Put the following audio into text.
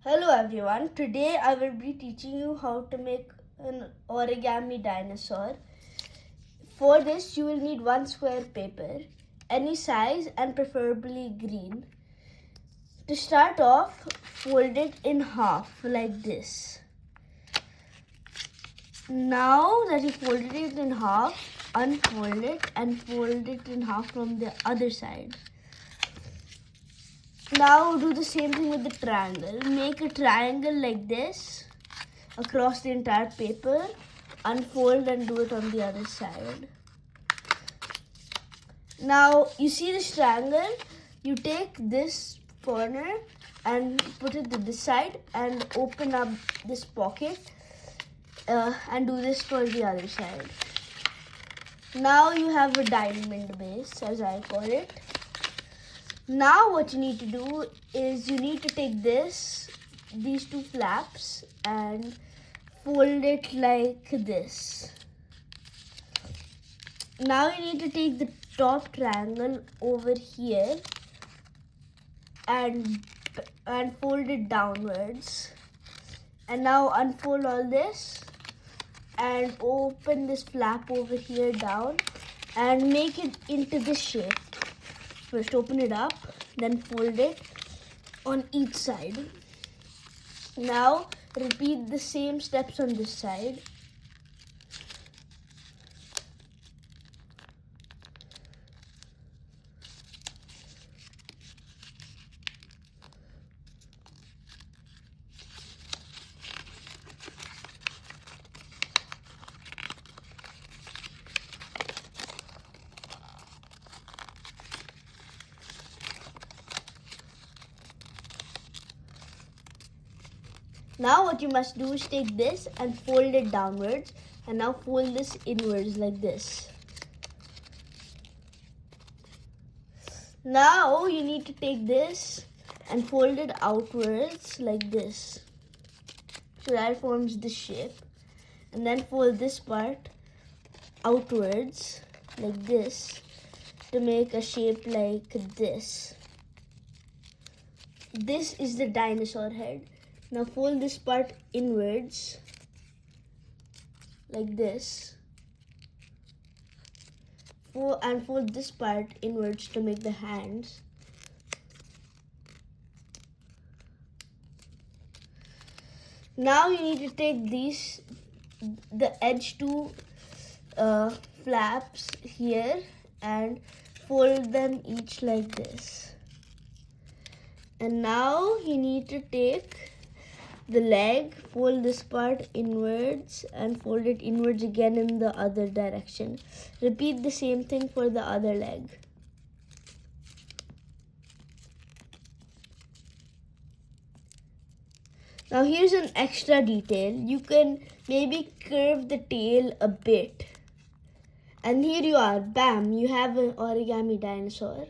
Hello everyone, today I will be teaching you how to make an origami dinosaur. For this you will need one square paper, any size and preferably green. To start off, fold it in half like this. Now that you folded it in half, unfold it and fold it in half from the other side. Now do the same thing with the triangle. Make a triangle like this across the entire paper. Unfold and do it on the other side. Now you see this triangle. You take this corner and put it to this side and open up this pocket and do this for the other side. Now you have a diamond base, as I call it. Now what you need to do is you need to take these two flaps and fold it like this. Now you need to take the top triangle over here and fold it downwards. And now unfold all this and open this flap over here down and make it into this shape. First open it up, then fold it on each side. Now repeat the same steps on this side. Now what you must do is take this and fold it downwards, and now fold this inwards like this. Now you need to take this and fold it outwards like this. So that forms this shape. And then fold this part outwards like this to make a shape like this. This is the dinosaur head. Now fold this part inwards like this. And fold this part inwards to make the hands. Now you need to take the edge two flaps here and fold them each like this. And now you need to take the leg, fold this part inwards and fold it inwards again in the other direction. Repeat the same thing for the other leg. Now here's an extra detail. You can maybe curve the tail a bit. And here you are, bam, you have an origami dinosaur.